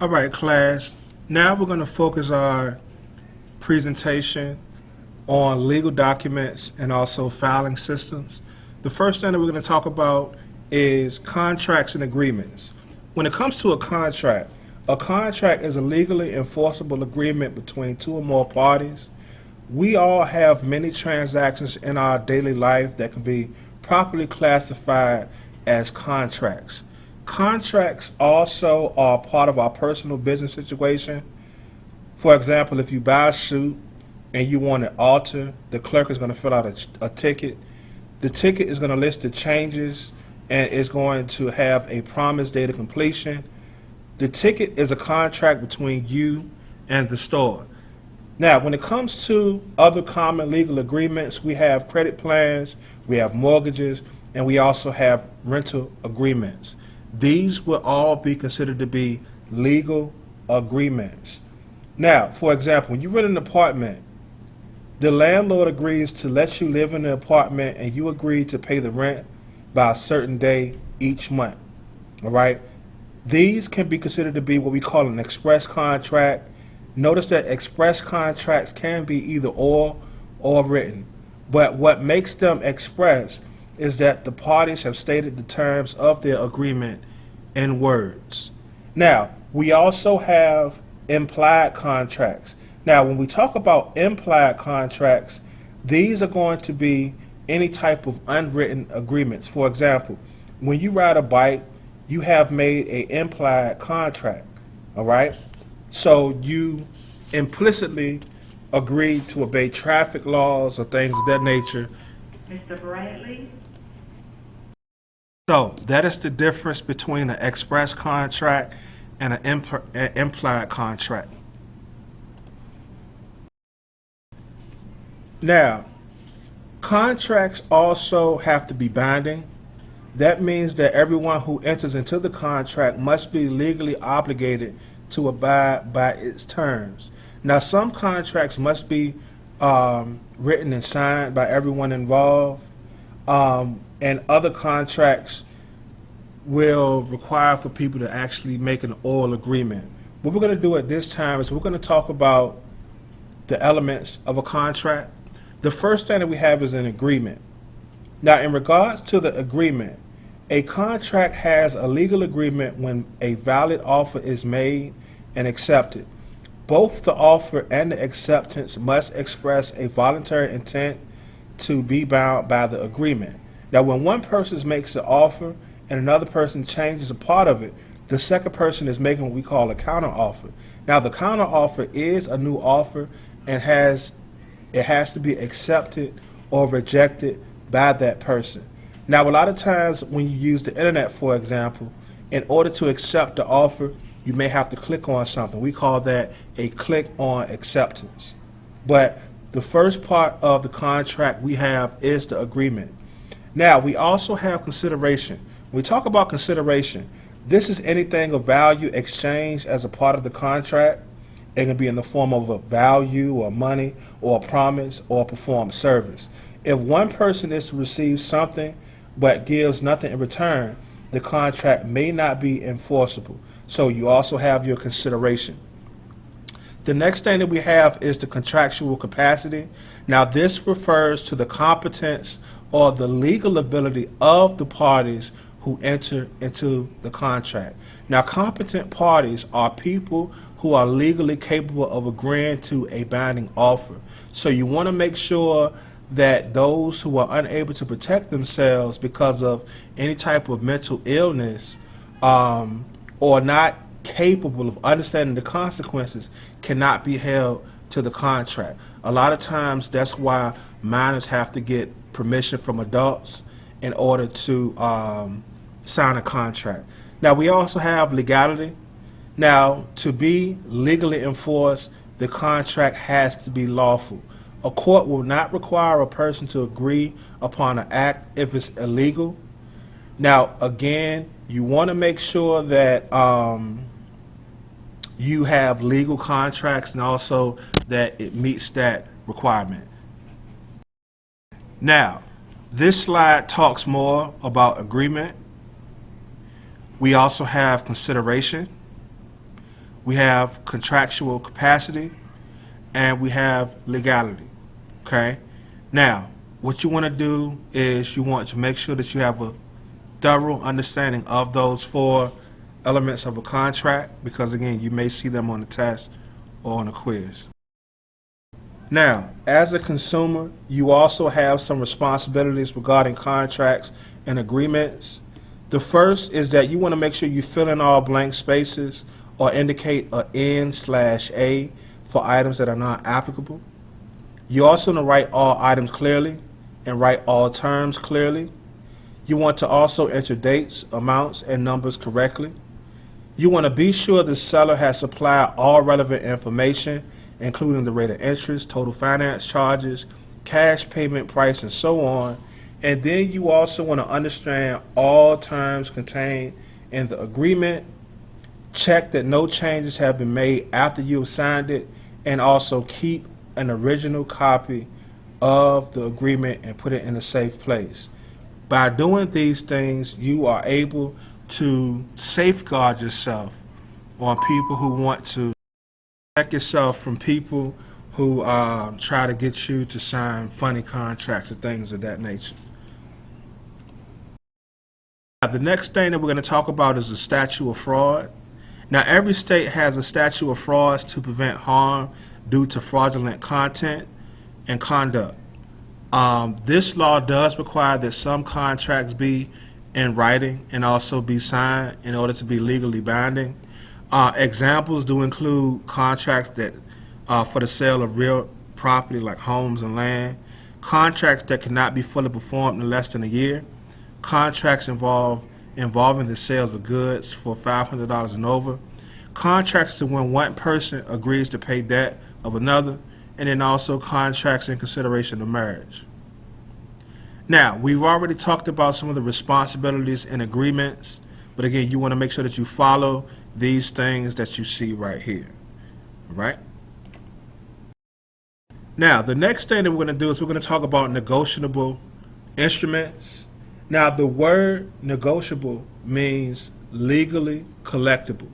All right, class. Now we're going to focus our presentation on legal documents and also filing systems. The first thing that we're going to talk about is contracts and agreements. When it comes to a contract is a legally enforceable agreement between two or more parties. We all have many transactions in our daily life that can be properly classified as contracts. Contracts also are part of our personal business situation. For example, if you buy a suit and you want to alter, the clerk is going to fill out a ticket. The ticket is going to list the changes and is going to have a promised date of completion. The ticket is a contract between you and the store. Now, when it comes to other common legal agreements, we have credit plans, we have mortgages, and we also have rental agreements. These will all be considered to be legal agreements. Now, for example, when you rent an apartment, the landlord agrees to let you live in the apartment and you agree to pay the rent by a certain day each month. All right? These can be considered to be what we call an express contract. Notice that express contracts can be either oral or written. But what makes them express is that the parties have stated the terms of their agreement in words. Now, we also have implied contracts. Now, when we talk about implied contracts, these are going to be any type of unwritten agreements. For example, when you ride a bike, you have made an implied contract, all right? So you implicitly agree to obey traffic laws or things of that nature. Mr. Bradley? So that is the difference between an express contract and an implied contract. Now, contracts also have to be binding. That means that everyone who enters into the contract must be legally obligated to abide by its terms. Now, some contracts must be written and signed by everyone involved, and other contracts will require for people to actually make an oral agreement. What we're going to do at this time is we're going to talk about the elements of a contract. The first thing that we have is an agreement. Now, in regards to the agreement, a contract has a legal agreement when a valid offer is made and accepted. Both the offer and the acceptance must express a voluntary intent to be bound by the agreement. Now, when one person makes the offer and another person changes a part of it, the second person is making what we call a counter offer. Now, the counter offer is a new offer and it has to be accepted or rejected by that person. Now, a lot of times when you use the internet, for example, in order to accept the offer, you may have to click on something. We call that a click on acceptance. But the first part of the contract we have is the agreement. Now, we also have consideration. When we talk about consideration, this is anything of value exchanged as a part of the contract. It can be in the form of a value or money or a promise or a performed service. If one person is to receive something but gives nothing in return, the contract may not be enforceable. So you also have your consideration. The next thing that we have is the contractual capacity. Now, this refers to the competence or the legal ability of the parties who enter into the contract. Now, competent parties are people who are legally capable of agreeing to a binding offer. So you want to make sure that those who are unable to protect themselves because of any type of mental illness or not capable of understanding the consequences cannot be held to the contract. A lot of times that's why minors have to get permission from adults in order to sign a contract. Now, we also have legality. Now, to be legally enforced, the contract has to be lawful. A court will not require a person to agree upon an act if it's illegal. Now, again, you want to make sure that you have legal contracts and also that it meets that requirement. Now, this slide talks more about agreement. We also have consideration. we have contractual capacity, and we have legality. Okay? Now, what you want to do is you want to make sure that you have a thorough understanding of those 4 elements of a contract, because again, you may see them on the test or on a quiz. Now, as a consumer, you also have some responsibilities regarding contracts and agreements. The first is that you want to make sure you fill in all blank spaces or indicate a N/A for items that are not applicable. You also want to write all items clearly and write all terms clearly. You want to also enter dates, amounts, and numbers correctly. You want to be sure the seller has supplied all relevant information, including the rate of interest, total finance charges, cash payment price, and so on. And then you also want to understand all terms contained in the agreement. Check that no changes have been made after you have signed it, and also keep an original copy of the agreement and put it in a safe place. By doing these things, you are able to safeguard yourself on people who want to protect yourself from people who try to get you to sign funny contracts and things of that nature. Now, the next thing that we're going to talk about is the statute of fraud. Now, every state has a statute of frauds to prevent harm due to fraudulent content and conduct. This law does require that some contracts be in writing and also be signed in order to be legally binding. Examples do include contracts that for the sale of real property like homes and land, contracts that cannot be fully performed in less than a year, contracts involving the sales of goods for $500 and over, contracts to when one person agrees to pay debt of another, and then also contracts in consideration of marriage. Now, we've already talked about some of the responsibilities and agreements, but again, you want to make sure that you follow these things that you see right here. All right? Now, the next thing that we're going to do is we're going to talk about negotiable instruments. Now, the word negotiable means legally collectible.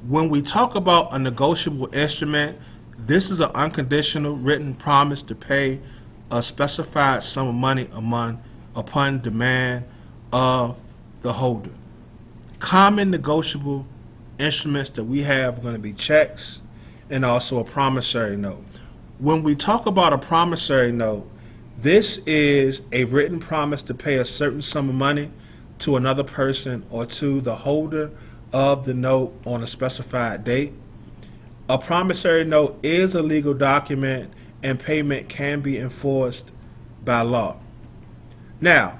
When we talk about a negotiable instrument, this is an unconditional written promise to pay a specified sum of money upon demand of the holder. Common negotiable instruments that we have are going to be checks and also a promissory note. When we talk about a promissory note, this is a written promise to pay a certain sum of money to another person or to the holder of the note on a specified date. A promissory note is a legal document and payment can be enforced by law. Now,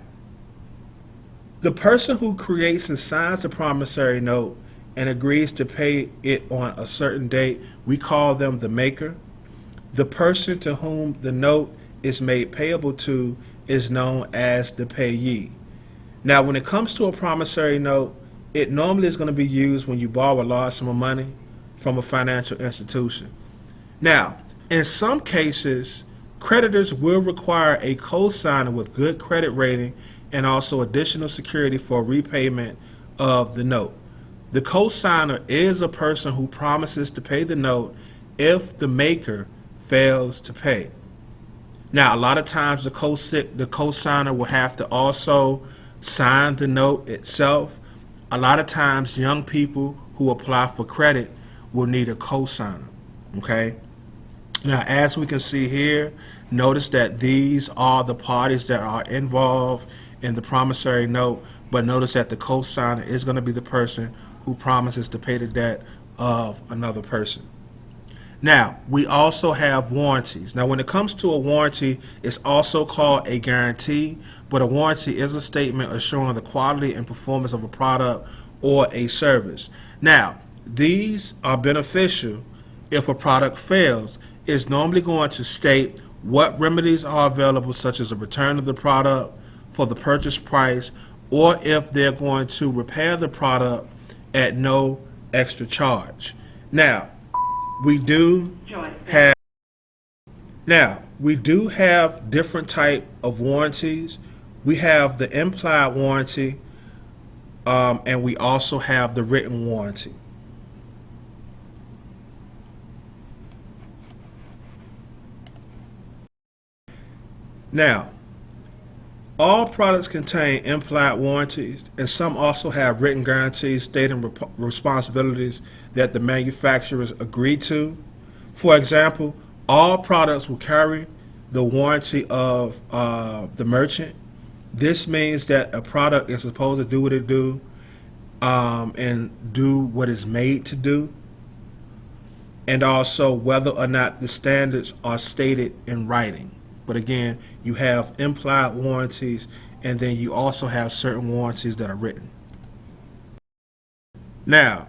the person who creates and signs the promissory note and agrees to pay it on a certain date, we call them the maker. The person to whom the note is made payable to is known as the payee. Now, when it comes to a promissory note, it normally is going to be used when you borrow a large sum of money from a financial institution. Now, in some cases, creditors will require a co-signer with good credit rating and also additional security for repayment of the note. The co-signer is a person who promises to pay the note if the maker fails to pay. Now, a lot of times the co-signer will have to also sign the note itself. A lot of times young people who apply for credit will need a co-signer, okay? Now, as we can see here, notice that these are the parties that are involved in the promissory note, but notice that the co-signer is going to be the person who promises to pay the debt of another person. Now, we also have warranties. Now, when it comes to a warranty, it's also called a guarantee, but a warranty is a statement assuring the quality and performance of a product or a service. Now, these are beneficial if a product fails. It's normally going to state what remedies are available, such as a return of the product for the purchase price, or if they're going to repair the product at no extra charge. Now, we do have different type of warranties. We have the implied warranty, and we also have the written warranty. Now, all products contain implied warranties, and some also have written guarantees stating responsibilities that the manufacturers agree to. For example, all products will carry the warranty of the merchant. This means that a product is supposed to do what it do and do what it's made to do, and also whether or not the standards are stated in writing. But again, you have implied warranties, and then you also have certain warranties that are written. Now,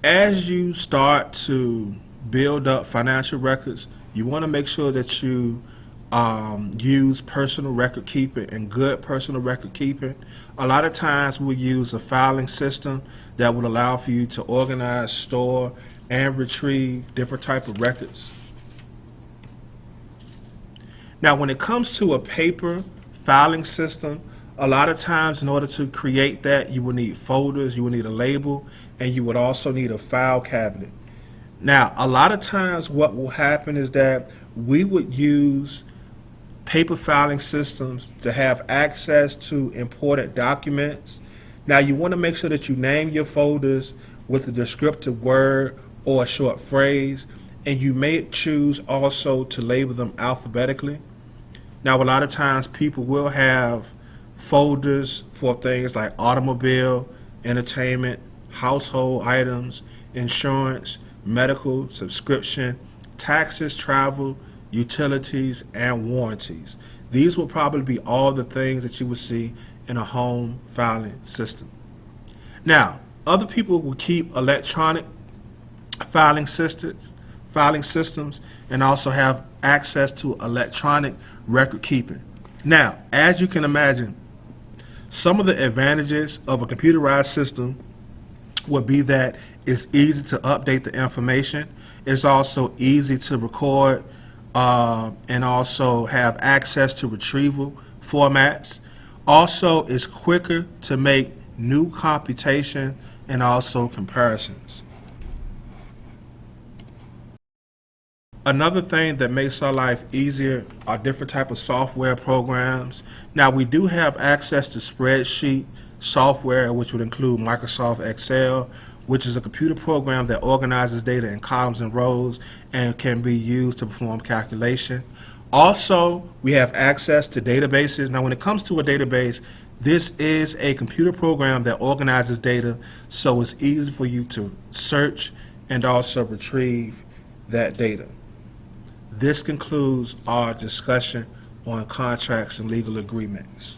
as you start to build up financial records, you want to make sure that you use personal record keeping and good personal record keeping. A lot of times we use a filing system that would allow for you to organize, store, and retrieve different type of records. Now, when it comes to a paper filing system, a lot of times in order to create that, you will need folders, you will need a label, and you would also need a file cabinet. Now, a lot of times what will happen is that we would use paper filing systems to have access to important documents. Now, you want to make sure that you name your folders with a descriptive word or a short phrase, and you may choose also to label them alphabetically. Now, a lot of times people will have folders for things like automobile, entertainment, household items, insurance, medical, subscription, taxes, travel, utilities, and warranties. These will probably be all the things that you would see in a home filing system. Now, other people will keep electronic filing systems, and also have access to electronic record keeping. Now, as you can imagine, some of the advantages of a computerized system would be that it's easy to update the information. It's also easy to record and also have access to retrieval formats. Also, it's quicker to make new computation and also comparisons. Another thing that makes our life easier are different type of software programs. Now, we do have access to spreadsheet software, which would include Microsoft Excel, which is a computer program that organizes data in columns and rows and can be used to perform calculation. Also, we have access to databases. Now, when it comes to a database, this is a computer program that organizes data, so it's easy for you to search and also retrieve that data. This concludes our discussion on contracts and legal agreements.